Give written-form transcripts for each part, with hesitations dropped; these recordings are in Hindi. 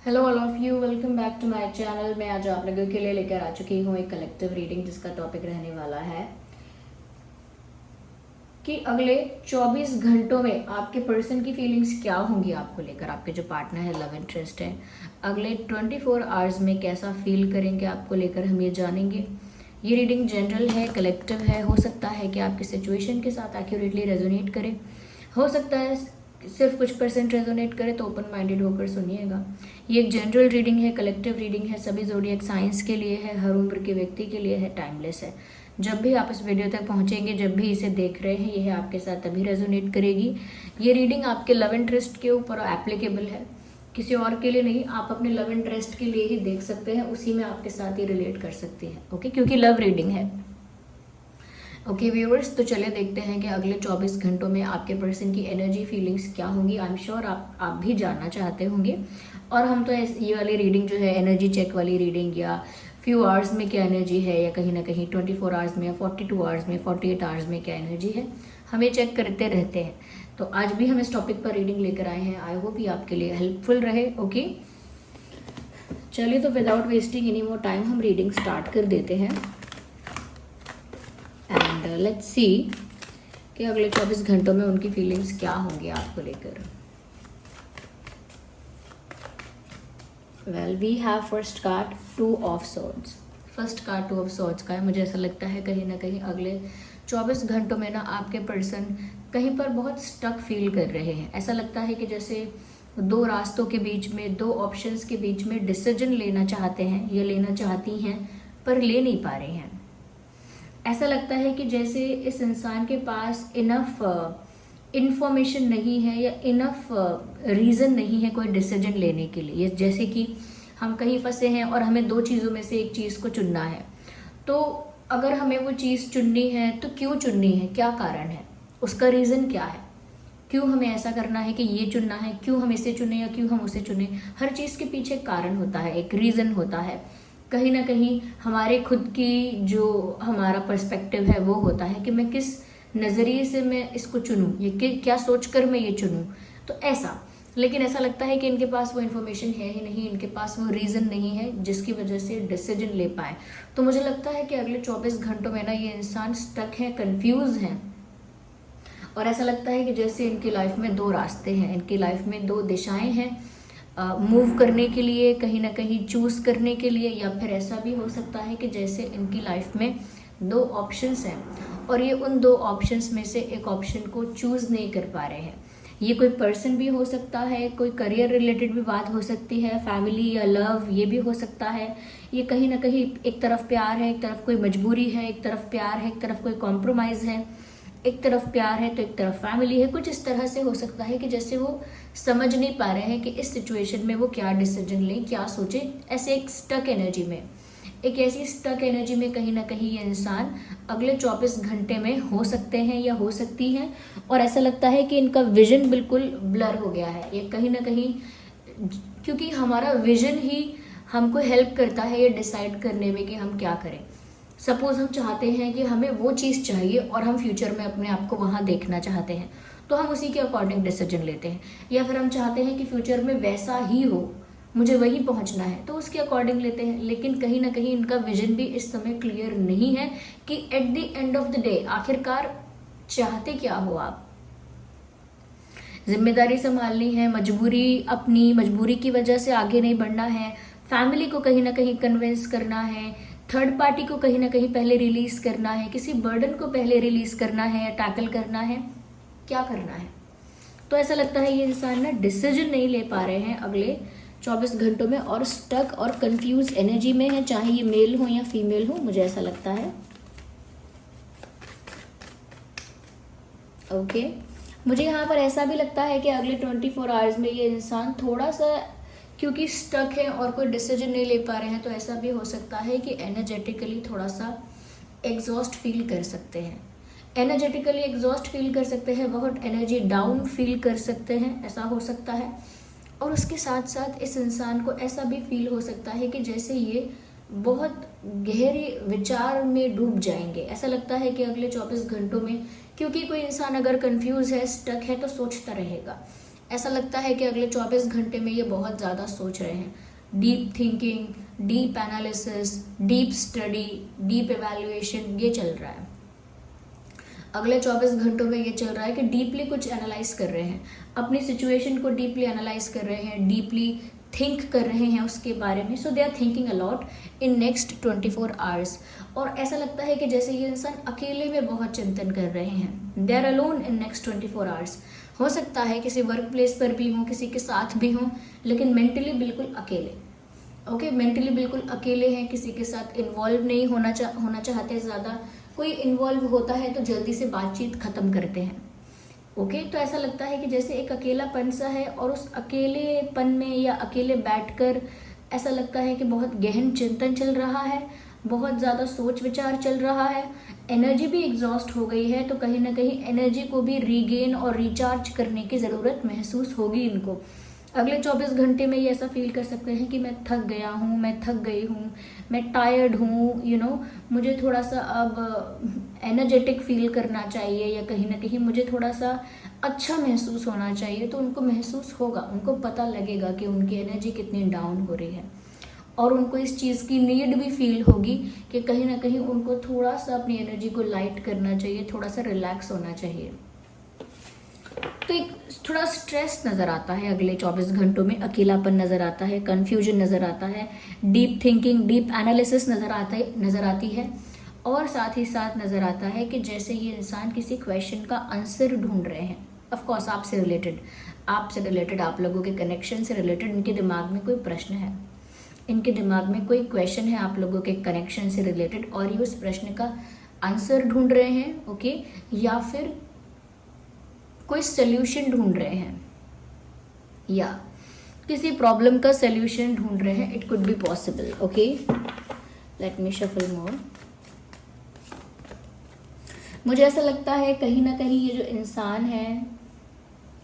Hello all of you, welcome back to my channel. मैं आज आप लोगों के लिए लेकर आ चुकी हूँ एक कलेक्टिव रीडिंग जिसका टॉपिक रहने वाला है कि अगले 24 घंटों में आपके पर्सन की फीलिंग्स क्या होंगी आपको लेकर। आपके जो पार्टनर है, लव इंटरेस्ट है, अगले 24 आवर्स में कैसा फील करेंगे आपको लेकर, हम ये जानेंगे। ये रीडिंग जनरल है, कलेक्टिव है। हो सकता है कि आपकी सिचुएशन के साथ एक्यूरेटली रेजोनेट करे, हो सकता है सिर्फ कुछ परसेंट रेजोनेट करे, तो ओपन माइंडेड होकर सुनिएगा। ये एक जनरल रीडिंग है, कलेक्टिव रीडिंग है, सभी ज़ोडिएक साइंस के लिए है, हर उम्र के व्यक्ति के लिए है, टाइमलेस है। जब भी आप इस वीडियो तक पहुंचेंगे, जब भी इसे देख रहे हैं, यह आपके साथ तभी रेजोनेट करेगी। ये रीडिंग आपके लव इंटरेस्ट के ऊपर एप्लीकेबल है, किसी और के लिए नहीं। आप अपने लव इंटरेस्ट के लिए ही देख सकते हैं, उसी में आपके साथ ही रिलेट कर सकती है, ओके, क्योंकि लव रीडिंग है। ओके व्यूअर्स, तो चलिए देखते हैं कि अगले 24 घंटों में आपके पर्सन की एनर्जी फीलिंग्स क्या होंगी। आई एम श्योर आप भी जानना चाहते होंगे। और हम तो ये वाली रीडिंग जो है, एनर्जी चेक वाली रीडिंग, या फ्यू आवर्स में क्या एनर्जी है, या कहीं ना कहीं 24 आवर्स में, या 42 आवर्स में, 48 आवर्स में क्या एनर्जी है, हमें चेक करते रहते हैं। तो आज भी हम इस टॉपिक पर रीडिंग लेकर आए हैं। आई होप ये आपके लिए हेल्पफुल रहे। ओके चलिए, तो without wasting any more time हम रीडिंग स्टार्ट कर देते हैं। एंड लेट्स सी कि अगले 24 घंटों में उनकी फीलिंग्स क्या होंगी आपको लेकर। Well, we have first card 2 of swords. First card 2 of swords का है। मुझे ऐसा लगता है कहीं ना कहीं अगले 24 घंटों में ना आपके पर्सन कहीं पर बहुत स्टक फील कर रहे हैं। ऐसा लगता है कि जैसे दो रास्तों के बीच में, दो ऑप्शंस के बीच में डिसीजन लेना चाहते हैं या लेना चाहती हैं, पर ले नहीं पा रहे हैं। ऐसा लगता है कि जैसे इस इंसान के पास इनफ इंफॉर्मेशन नहीं है या इनफ रीज़न नहीं है कोई डिसीजन लेने के लिए। जैसे कि हम कहीं फंसे हैं और हमें दो चीज़ों में से एक चीज़ को चुनना है, तो अगर हमें वो चीज़ चुननी है तो क्यों चुननी है, क्या कारण है, उसका रीज़न क्या है, क्यों हमें ऐसा करना है कि ये चुनना है, क्यों हम इसे चुने या क्यों हम उसे चुने। हर चीज़ के पीछे कारण होता है, एक रीज़न होता है। कहीं ना कहीं हमारे खुद की जो हमारा पर्सपेक्टिव है वो होता है कि मैं किस नज़रिए से मैं इसको चुनूं, ये क्या सोचकर मैं ये चुनूं, तो ऐसा। लेकिन ऐसा लगता है कि इनके पास वो इन्फॉर्मेशन है ही नहीं, इनके पास वो रीज़न नहीं है जिसकी वजह से डिसीजन ले पाए। तो मुझे लगता है कि अगले 24 घंटों में ना ये इंसान स्टक है, कंफ्यूज हैं। और ऐसा लगता है कि जैसे इनकी लाइफ में दो रास्ते हैं, इनकी लाइफ में दो दिशाएं हैं मूव करने के लिए, कहीं ना कहीं चूज़ करने के लिए। या फिर ऐसा भी हो सकता है कि जैसे इनकी लाइफ में दो ऑप्शंस हैं और ये उन दो ऑप्शंस में से एक ऑप्शन को चूज़ नहीं कर पा रहे हैं। ये कोई पर्सन भी हो सकता है, कोई करियर रिलेटेड भी बात हो सकती है, फैमिली या लव, ये भी हो सकता है। ये कहीं ना कहीं एक तरफ प्यार है, एक तरफ कोई मजबूरी है, एक तरफ प्यार है, एक तरफ कोई कॉम्प्रोमाइज़ है, एक तरफ प्यार है तो एक तरफ फैमिली है। कुछ इस तरह से हो सकता है कि जैसे वो समझ नहीं पा रहे हैं कि इस सिचुएशन में वो क्या डिसीजन लें, क्या सोचें। ऐसे एक स्टक एनर्जी में, एक ऐसी स्टक एनर्जी में कहीं ना कहीं ये इंसान अगले 24 घंटे में हो सकते हैं या हो सकती हैं। और ऐसा लगता है कि इनका विजन बिल्कुल ब्लर हो गया है। ये कहीं ना कहीं, क्योंकि हमारा विजन ही हमको हेल्प करता है ये डिसाइड करने में कि हम क्या करें। सपोज हम चाहते हैं कि हमें वो चीज़ चाहिए और हम फ्यूचर में अपने आप को वहाँ देखना चाहते हैं, तो हम उसी के अकॉर्डिंग डिसीजन लेते हैं। या फिर हम चाहते हैं कि फ्यूचर में वैसा ही हो, मुझे वही पहुँचना है, तो उसके अकॉर्डिंग लेते हैं। लेकिन कहीं ना कहीं इनका विजन भी इस समय क्लियर नहीं है कि at the end of the day आखिरकार चाहते क्या हो आप। जिम्मेदारी संभालनी है, मजबूरी, अपनी मजबूरी की वजह से आगे नहीं बढ़ना है, फैमिली को कहीं ना कहीं कन्विंस करना है, थर्ड पार्टी को कहीं ना कहीं पहले रिलीज करना है, किसी बर्डन को पहले रिलीज करना है या टैकल करना है, क्या करना है। तो ऐसा लगता है ये इंसान ना डिसीजन नहीं ले पा रहे हैं अगले 24 घंटों में, और स्टक और कंफ्यूज एनर्जी में है, चाहे ये मेल हो या फीमेल हो, मुझे ऐसा लगता है। ओके मुझे यहाँ पर ऐसा भी लगता है कि अगले 24 आवर्स में ये इंसान थोड़ा सा, क्योंकि स्टक है और कोई डिसीजन नहीं ले पा रहे हैं, तो ऐसा भी हो सकता है कि एनर्जेटिकली थोड़ा सा एग्जॉस्ट फील कर सकते हैं। एनर्जेटिकली एग्जॉस्ट फील कर सकते हैं, बहुत एनर्जी डाउन फील कर सकते हैं, ऐसा हो सकता है। और उसके साथ साथ इस इंसान को ऐसा भी फील हो सकता है कि जैसे ये बहुत गहरे विचार में डूब जाएंगे। ऐसा लगता है कि अगले 24 घंटों में, क्योंकि कोई इंसान अगर कंफ्यूज है, स्टक है, तो सोचता रहेगा। ऐसा लगता है कि अगले 24 घंटे में ये बहुत ज़्यादा सोच रहे हैं। Deep thinking, deep analysis, deep study, deep evaluation ये चल रहा है। अगले 24 घंटों में ये चल रहा है कि डीपली कुछ एनालाइज कर रहे हैं, अपनी सिचुएशन को डीपली एनालाइज कर रहे हैं, डीपली थिंक कर रहे हैं उसके बारे में। So they are thinking a lot in next 24 hours. और ऐसा लगता है कि जैसे ये इंसान अकेले में बहुत चिंतन कर रहे हैं। They are alone in next 24 hours. हो सकता है किसी वर्क प्लेस पर भी हों, किसी के साथ भी हों, लेकिन मेंटली बिल्कुल अकेले। ओके, मेंटली बिल्कुल अकेले हैं, किसी के साथ इन्वॉल्व नहीं होना चाहते ज़्यादा। कोई इन्वॉल्व होता है तो जल्दी से बातचीत ख़त्म करते हैं। ओके, तो ऐसा लगता है कि जैसे एक अकेलापन सा है, और उस अकेलेपन में या अकेले बैठकर ऐसा लगता है कि बहुत गहन चिंतन चल रहा है, बहुत ज़्यादा सोच विचार चल रहा है। एनर्जी भी एग्जॉस्ट हो गई है, तो कहीं ना कहीं एनर्जी को भी रीगेन और रिचार्ज करने की ज़रूरत महसूस होगी इनको। अगले 24 घंटे में ये ऐसा फील कर सकते हैं कि मैं थक गया हूँ, मैं थक गई हूँ, मैं टायर्ड हूँ, मुझे थोड़ा सा अब एनर्जेटिक फील करना चाहिए, या कहीं ना कहीं मुझे थोड़ा सा अच्छा महसूस होना चाहिए। तो उनको महसूस होगा, उनको पता लगेगा कि उनकी एनर्जी कितनी डाउन हो रही है, और उनको इस चीज़ की नीड भी फील होगी कि कहीं ना कहीं उनको थोड़ा सा अपनी एनर्जी को लाइट करना चाहिए, थोड़ा सा रिलैक्स होना चाहिए। तो एक थोड़ा स्ट्रेस नज़र आता है अगले 24 घंटों में, अकेलापन नज़र आता है, कन्फ्यूजन नज़र आता है, डीप थिंकिंग, डीप एनालिसिस नज़र आती है, और साथ ही साथ नज़र आता है कि जैसे ये इंसान किसी क्वेश्चन का आंसर ढूंढ रहे हैं। ऑफ कोर्स आपसे रिलेटेड, आप लोगों के कनेक्शन से रिलेटेड इनके दिमाग में कोई प्रश्न है, इनके दिमाग में कोई क्वेश्चन है आप लोगों के कनेक्शन से रिलेटेड, और ये उस प्रश्न का आंसर ढूंढ रहे हैं। ओके, या फिर कोई सल्यूशन ढूंढ रहे हैं, या किसी प्रॉब्लम का सल्यूशन ढूंढ रहे हैं। It could be possible. Okay, let me shuffle more. मुझे ऐसा लगता है कहीं ना कहीं ये जो इंसान है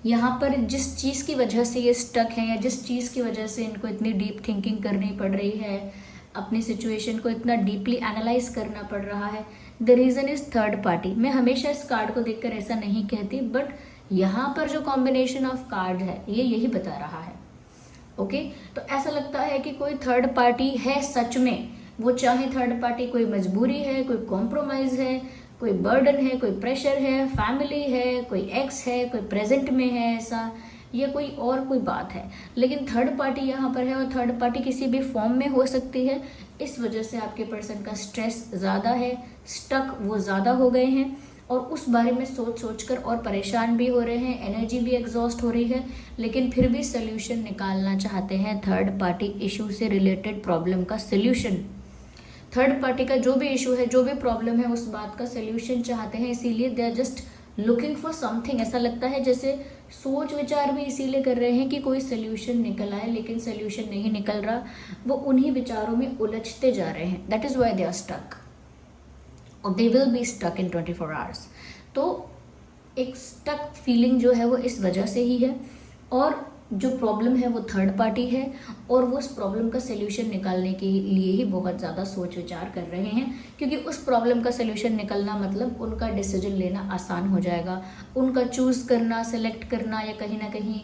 यहाँ पर, जिस चीज़ की वजह से ये स्टक है, या जिस चीज़ की वजह से इनको इतनी डीप थिंकिंग करनी पड़ रही है, अपनी सिचुएशन को इतना डीपली एनालाइज करना पड़ रहा है, the reason is third party. मैं हमेशा इस कार्ड को देखकर ऐसा नहीं कहती, बट यहाँ पर जो कॉम्बिनेशन ऑफ कार्ड है ये यही बता रहा है। ओके, तो ऐसा लगता है कि कोई थर्ड पार्टी है सच में। वो चाहे थर्ड पार्टी कोई मजबूरी है, कोई कॉम्प्रोमाइज़ है, कोई बर्डन है, कोई प्रेशर है, फैमिली है, कोई एक्स है, कोई प्रेजेंट में है ऐसा, या कोई और कोई बात है, लेकिन थर्ड पार्टी यहाँ पर है, और थर्ड पार्टी किसी भी फॉर्म में हो सकती है। इस वजह से आपके पर्सन का स्ट्रेस ज़्यादा है, स्टक वो ज़्यादा हो गए हैं, और उस बारे में सोच कर और परेशान भी हो रहे हैं, एनर्जी भी एग्जॉस्ट हो रही है, लेकिन फिर भी सोल्यूशन निकालना चाहते हैं। थर्ड पार्टी इशू से रिलेटेड प्रॉब्लम का सोल्यूशन, थर्ड पार्टी का जो भी इशू है, जो भी प्रॉब्लम है, उस बात का सोल्यूशन चाहते हैं। इसीलिए they are just looking for something. ऐसा लगता है जैसे सोच विचार भी इसीलिए कर रहे हैं कि कोई सोल्यूशन निकल आए, लेकिन सोल्यूशन नहीं निकल रहा, वो उन्हीं विचारों में उलझते जा रहे हैं। That is why they are stuck, और they will be stuck in 24 hours. तो एक स्टक फीलिंग जो है वो इस वजह से ही है, और जो प्रॉब्लम है वो थर्ड पार्टी है, और वो उस प्रॉब्लम का सल्यूशन निकालने के लिए ही बहुत ज़्यादा सोच विचार कर रहे हैं, क्योंकि उस प्रॉब्लम का सल्यूशन निकलना मतलब उनका डिसीजन लेना आसान हो जाएगा, उनका चूज़ करना, सेलेक्ट करना, या कहीं ना कहीं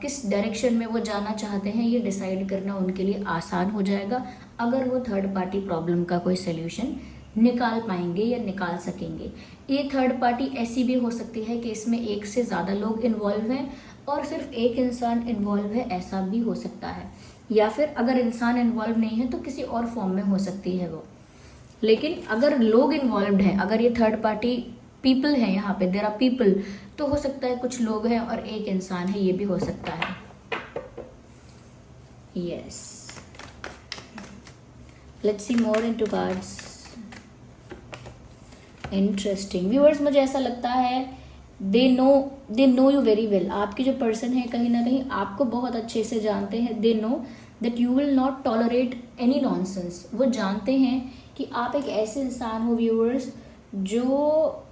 किस डायरेक्शन में वो जाना चाहते हैं ये डिसाइड करना उनके लिए आसान हो जाएगा, अगर वो थर्ड पार्टी प्रॉब्लम का कोई सल्यूशन निकाल पाएंगे या निकाल सकेंगे। ये थर्ड पार्टी ऐसी भी हो सकती है कि इसमें एक से ज़्यादा लोग इन्वॉल्व हैं, और सिर्फ एक इंसान इन्वॉल्व है, ऐसा भी हो सकता है। या फिर अगर इंसान इन्वॉल्व नहीं है तो किसी और फॉर्म में हो सकती है वो। लेकिन अगर लोग इन्वॉल्व हैं, अगर ये थर्ड पार्टी पीपल है, यहाँ पे देयर आर पीपल, तो हो सकता है कुछ लोग हैं और एक इंसान है, ये भी हो सकता है। Yes, let's see more into cards. Interesting viewers, मुझे ऐसा लगता है they know you very well. आपकी जो पर्सन है कहीं ना कहीं आपको बहुत अच्छे से जानते हैं। They know that you will not tolerate any nonsense. वो जानते हैं कि आप एक ऐसे इंसान हो व्यूअर्स जो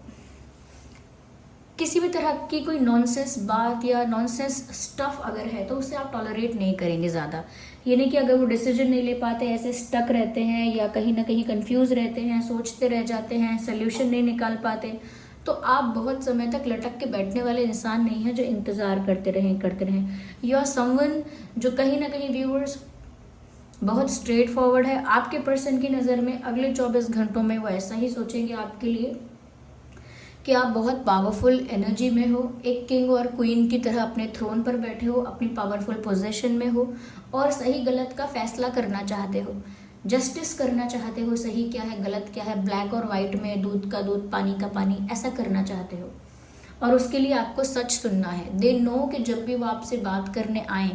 किसी भी तरह की कोई नॉनसेंस बात या नॉनसेंस स्टफ अगर है तो उसे आप टॉलरेट नहीं करेंगे ज़्यादा। ये नहीं कि अगर वो डिसीजन नहीं ले पाते, ऐसे स्टक रहते हैं या कहीं ना कहीं कंफ्यूज रहते हैं, सोचते रह जाते हैं, सोल्यूशन नहीं निकाल पाते, तो आप बहुत समय तक लटक के बैठने वाले इंसान नहीं हैं जो इंतज़ार करते रहें। यू आर समवन जो कहीं ना कहीं व्यूअर्स बहुत स्ट्रेट फॉरवर्ड है। आपके पर्सन की नज़र में अगले 24 घंटों में वो ऐसा ही सोचेंगे आपके लिए कि आप बहुत पावरफुल एनर्जी में हो, एक किंग और क्वीन की तरह अपने थ्रोन पर बैठे हो, अपनी पावरफुल पोजीशन में हो और सही गलत का फैसला करना चाहते हो, जस्टिस करना चाहते हो, सही क्या है गलत क्या है, ब्लैक और वाइट में, दूध का दूध पानी का पानी, ऐसा करना चाहते हो। और उसके लिए आपको सच सुनना है। दे नो कि जब भी वो आपसे बात करने आए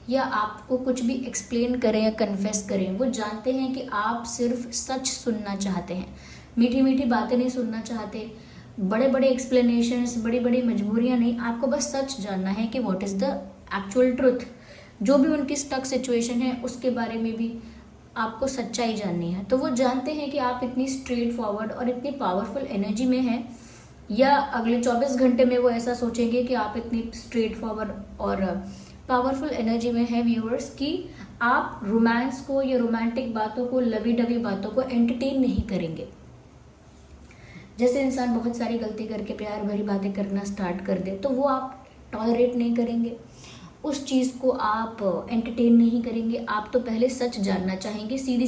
या आपको कुछ भी एक्सप्लेन करें या कन्फेस करें, वो जानते हैं कि आप सिर्फ सच सुनना चाहते हैं, मीठी मीठी बातें नहीं सुनना चाहते, बड़े बड़े एक्सप्लेनेशंस, बड़ी बड़ी मजबूरियां नहीं, आपको बस सच जानना है कि what is the actual truth. जो भी उनकी स्टक सिचुएशन है उसके बारे में भी आपको सच्चाई जाननी है। तो वो जानते हैं कि आप इतनी स्ट्रेट फॉरवर्ड और इतनी पावरफुल एनर्जी में हैं, या अगले 24 घंटे में वो ऐसा सोचेंगे कि आप इतनी स्ट्रेट फॉरवर्ड और पावरफुल एनर्जी में है व्यूअर्स कि आप रोमांस को या रोमांटिक बातों को, लवी डवी बातों को एंटरटेन नहीं करेंगे। जैसे इंसान बहुत सारी गलती करके प्यार भरी बातें करना स्टार्ट कर दे तो वो आप टॉलरेट नहीं करेंगे, उस चीज़ को आप एंटरटेन नहीं करेंगे। आप तो पहले सच जानना चाहेंगे, सीधी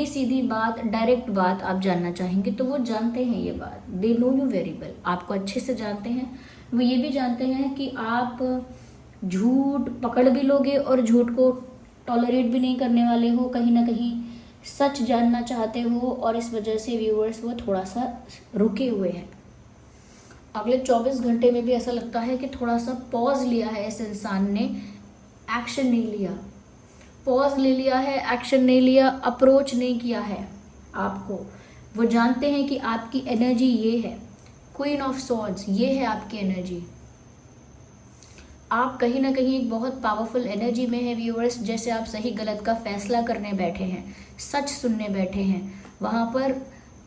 सीधी बात, डायरेक्ट बात आप जानना चाहेंगे। तो वो जानते हैं ये बात, they know you very well, आपको अच्छे से जानते हैं। वो ये भी जानते हैं कि आप झूठ पकड़ भी लोगे और झूठ को टॉलरेट भी नहीं करने वाले हो, कहीं ना कहीं सच जानना चाहते हो, और इस वजह से व्यूअर्स वो थोड़ा सा रुके हुए हैं। अगले 24 घंटे में भी ऐसा लगता है कि थोड़ा सा पॉज लिया है इस इंसान ने, एक्शन नहीं लिया, पॉज ले लिया है, एक्शन नहीं लिया, अप्रोच नहीं किया है आपको। वो जानते हैं कि आपकी एनर्जी ये है, क्वीन ऑफ सॉर्ड्स, ये है आपकी एनर्जी। आप कहीं ना कहीं एक बहुत पावरफुल एनर्जी में है व्यूअर्स। जैसे आप सही गलत का फैसला करने बैठे हैं, सच सुनने बैठे हैं, वहाँ पर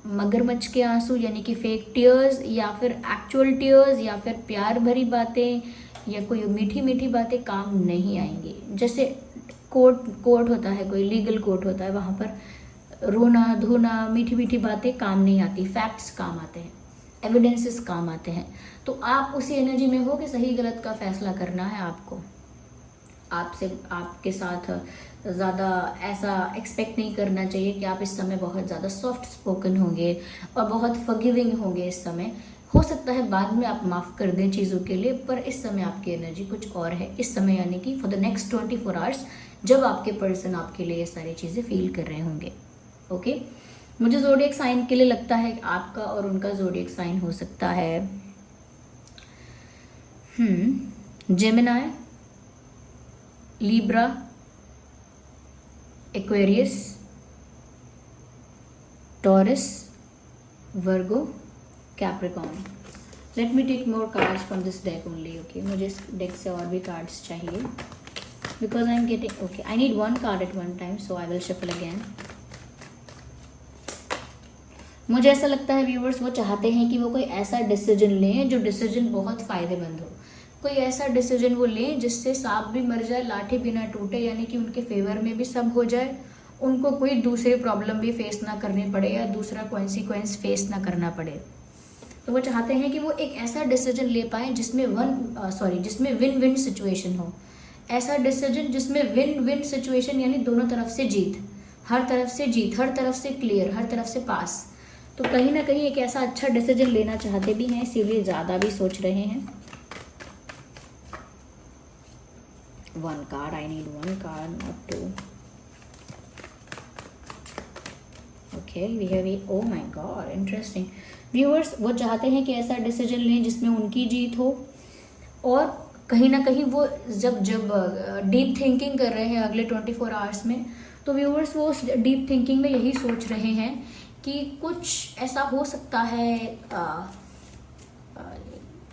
मगरमच्छ के आंसू यानी कि फेक टीयर्स या फिर एक्चुअल टीयर्स या फिर प्यार भरी बातें या कोई मीठी मीठी बातें काम नहीं आएंगी। जैसे कोर्ट होता है, कोई लीगल कोर्ट होता है, वहाँ पर रोना धोना मीठी मीठी बातें काम नहीं आती, फैक्ट्स काम आते हैं, एविडेंसेस काम आते हैं। तो आप उसी एनर्जी में हो कि सही गलत का फैसला करना है आपको। आपके साथ ज़्यादा ऐसा एक्सपेक्ट नहीं करना चाहिए कि आप इस समय बहुत ज़्यादा सॉफ्ट स्पोकन होंगे और बहुत फॉरगिविंग होंगे। इस समय हो सकता है बाद में आप माफ़ कर दें चीज़ों के लिए, पर इस समय आपकी एनर्जी कुछ और है। इस समय यानी कि फॉर द नेक्स्ट 24 आवर्स जब आपके पर्सन आपके लिए ये सारी चीज़ें फील कर रहे होंगे। ओके, मुझे ज़ोडिएक साइन के लिए लगता है कि आपका और उनका ज़ोडिएक साइन हो सकता है Gemini, Libra, Aquarius, Taurus, Virgo, Capricorn. Let me take more cards from this deck only. Okay, मुझे इस डेक से और भी कार्ड्स चाहिए because I am getting, okay, I need one card at one time, so I will shuffle again. मुझे ऐसा लगता है व्यूअर्स वो चाहते हैं कि वो कोई ऐसा डिसीजन लें जो डिसीजन बहुत फ़ायदेमंद हो, कोई ऐसा डिसीजन वो लें जिससे सांप भी मर जाए लाठी भी ना टूटे, यानी कि उनके फेवर में भी सब हो जाए, उनको कोई दूसरी प्रॉब्लम भी फेस ना करनी पड़े या दूसरा कॉन्सिक्वेंस फेस ना करना पड़े। तो वो चाहते हैं कि वो एक ऐसा डिसीजन ले पाएँ जिसमें जिसमें विन विन सिचुएशन हो, ऐसा डिसीजन जिसमें विन विन सिचुएशन यानी दोनों तरफ से जीत, हर तरफ से जीत, हर तरफ से क्लियर, हर तरफ से पास। तो कहीं ना कहीं एक ऐसा अच्छा डिसीजन लेना चाहते भी हैं, इसीलिए ज़्यादा भी सोच रहे हैं। One card, I need one card not two. Okay, we have a, oh my god, interesting viewers. वो चाहते हैं कि ऐसा डिसीजन लें जिसमें उनकी जीत हो, और कहीं ना कहीं वो जब डीप थिंकिंग कर रहे हैं अगले 24 आवर्स में, तो व्यूअर्स वो उस डीप थिंकिंग में यही सोच रहे हैं कि कुछ ऐसा हो सकता है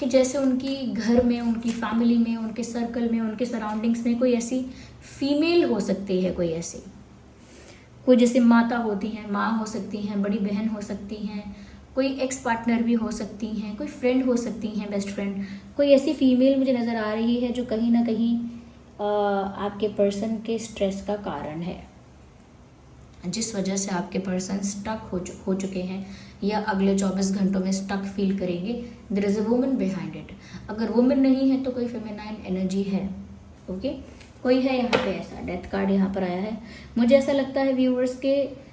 कि जैसे उनकी घर में, उनकी फैमिली में, उनके सर्कल में, उनके सराउंडिंग्स में कोई ऐसी फीमेल हो सकती है, कोई ऐसी, कोई जैसे माता होती हैं, माँ हो सकती हैं, बड़ी बहन हो सकती हैं, कोई एक्स पार्टनर भी हो सकती हैं, कोई फ्रेंड हो सकती हैं, बेस्ट फ्रेंड, कोई ऐसी फीमेल मुझे नज़र आ रही है जो कहीं ना कहीं आपके पर्सन के स्ट्रेस का कारण है। जिस वजह से आपके पर्सन स्टक हो चुके हैं या अगले 24 घंटों में स्टक फील करेंगे। There is a woman behind it. अगर वुमन नहीं है तो कोई फेमिनाइन एनर्जी है। ओके, कोई है यहाँ पे ऐसा। डेथ कार्ड यहाँ पर आया है। मुझे ऐसा लगता है व्यूअर्स के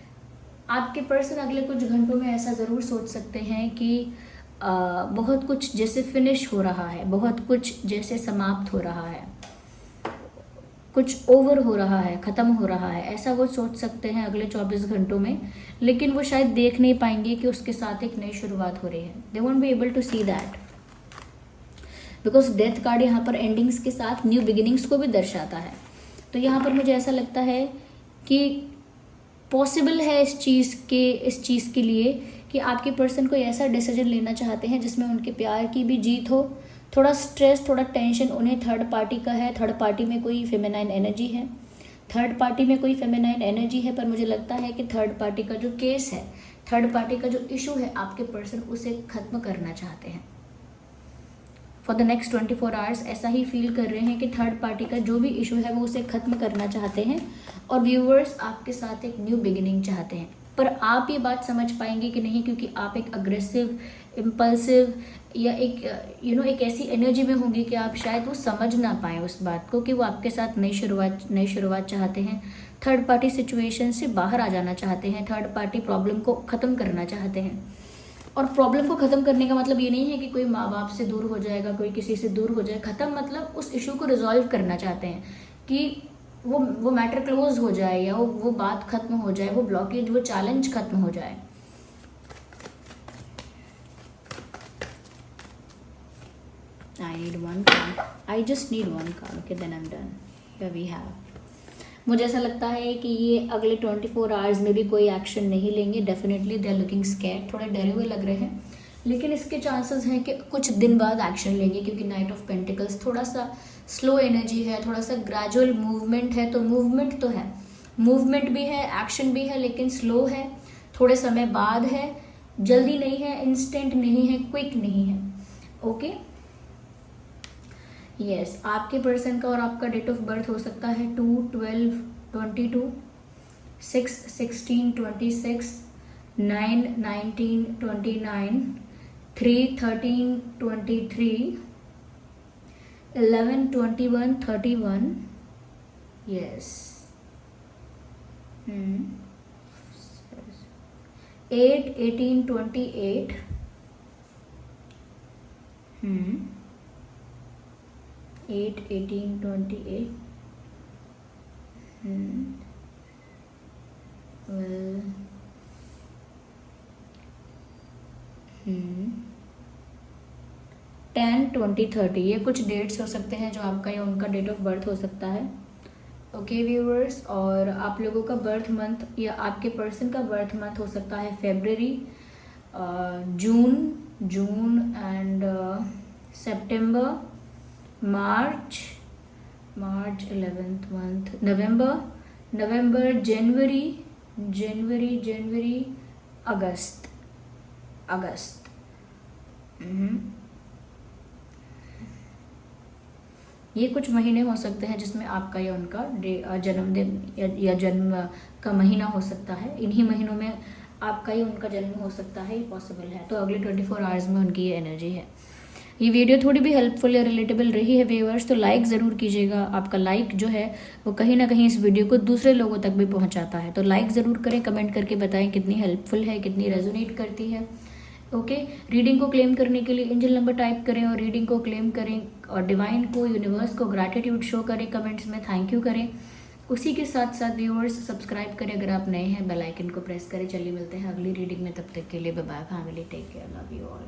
आपके पर्सन अगले कुछ घंटों में ऐसा ज़रूर सोच सकते हैं कि बहुत कुछ जैसे फिनिश हो रहा है, बहुत कुछ जैसे समाप्त हो रहा है, कुछ ओवर हो रहा है, ख़त्म हो रहा है, ऐसा वो सोच सकते हैं अगले 24 घंटों में। लेकिन वो शायद देख नहीं पाएंगे कि उसके साथ एक नई शुरुआत हो रही है। They won't be able to see that, because death card यहाँ पर एंडिंग्स के साथ न्यू बिगिनिंग्स को भी दर्शाता है। तो यहाँ पर मुझे ऐसा लगता है कि पॉसिबल है इस चीज़ के लिए कि आपके पर्सन कोई ऐसा डिसीजन लेना चाहते हैं जिसमें उनके प्यार की भी जीत हो। थोड़ा स्ट्रेस, थोड़ा टेंशन उन्हें थर्ड पार्टी का है। थर्ड पार्टी में कोई फेमिनाइन एनर्जी है, पर मुझे लगता है कि थर्ड पार्टी का जो केस है, थर्ड पार्टी का जो इशू है, आपके पर्सन उसे ख़त्म करना चाहते हैं फॉर द नेक्स्ट 24 आवर्स। ऐसा ही फील कर रहे हैं कि थर्ड पार्टी का जो भी इशू है वो उसे ख़त्म करना चाहते हैं और व्यूअर्स आपके साथ एक न्यू बिगिनिंग चाहते हैं। पर आप ये बात समझ पाएंगे कि नहीं, क्योंकि आप एक अग्रेसिव, इम्पल्सिव या एक ऐसी एनर्जी में होंगी कि आप शायद वो समझ ना पाएँ उस बात को कि वो आपके साथ नई शुरुआत चाहते हैं। थर्ड पार्टी सिचुएशन से बाहर आ जाना चाहते हैं, थर्ड पार्टी प्रॉब्लम को ख़त्म करना चाहते हैं। और प्रॉब्लम को ख़त्म करने का मतलब ये नहीं है कि कोई माँ बाप से दूर हो जाएगा, कोई किसी से दूर हो जाए। ख़त्म मतलब उस इशू को रिजॉल्व करना चाहते हैं कि वो मैटर क्लोज हो जाए या वो बात खत्म हो जाए, वो ब्लॉकेज, वो चैलेंज खत्म हो जाए। I just need one card. Okay, then I'm done. Here we have. मुझे ऐसा लगता है कि ये अगले 24 आवर्स में भी कोई एक्शन नहीं लेंगे। Definitely they are looking scared, थोड़े डरे हुए लग रहे हैं, लेकिन इसके चांसेस हैं कि कुछ दिन बाद एक्शन लेंगे, क्योंकि नाइट ऑफ पेंटिकल्स थोड़ा सा स्लो एनर्जी है, थोड़ा सा ग्रेजुअल मूवमेंट है। तो मूवमेंट तो है, मूवमेंट भी है, एक्शन भी है, लेकिन स्लो है, थोड़े समय बाद है, जल्दी नहीं है, इंस्टेंट नहीं है, क्विक नहीं है। ओके, यस, आपके पर्सन का और आपका डेट ऑफ बर्थ हो सकता है 2/12/22, 6/16/26, 9/19/29, 3/13/23, 11/21/31, yes, 8/18/28, 8/18/28, well, 10/20/30, ये कुछ डेट्स हो सकते हैं जो आपका या उनका डेट ऑफ बर्थ हो सकता है। ओके व्यूअर्स, और आप लोगों का बर्थ मंथ या आपके पर्सन का बर्थ मंथ हो सकता है फरवरी, जून and September, March 11th month, नवंबर, जनवरी, अगस्त। ये कुछ महीने हो सकते हैं जिसमें आपका या उनका जन्मदिन या जन्म का महीना हो सकता है। इन्हीं महीनों में आपका या उनका जन्म हो सकता है, ये पॉसिबल है। तो अगले 24 आवर्स में उनकी ये एनर्जी है। ये वीडियो थोड़ी भी हेल्पफुल या रिलेटेबल रही है व्यूअर्स, तो लाइक ज़रूर कीजिएगा। आपका लाइक जो है वो कहीं ना कहीं इस वीडियो को दूसरे लोगों तक भी पहुंचाता है। तो लाइक ज़रूर करें, कमेंट करके बताएं कितनी हेल्पफुल है, कितनी रेजोनेट करती है। ओके, रीडिंग को क्लेम करने के लिए एंजल नंबर टाइप करें और रीडिंग को क्लेम करें और डिवाइन को, यूनिवर्स को ग्रैटिट्यूड शो करें, कमेंट्स में थैंक यू करें। उसी के साथ साथ व्यूअर्स सब्सक्राइब करें अगर आप नए हैं, बेल आइकन को प्रेस करें। चलिए मिलते हैं अगली रीडिंग में, तब तक के लिए bye bye family, take care, love you all.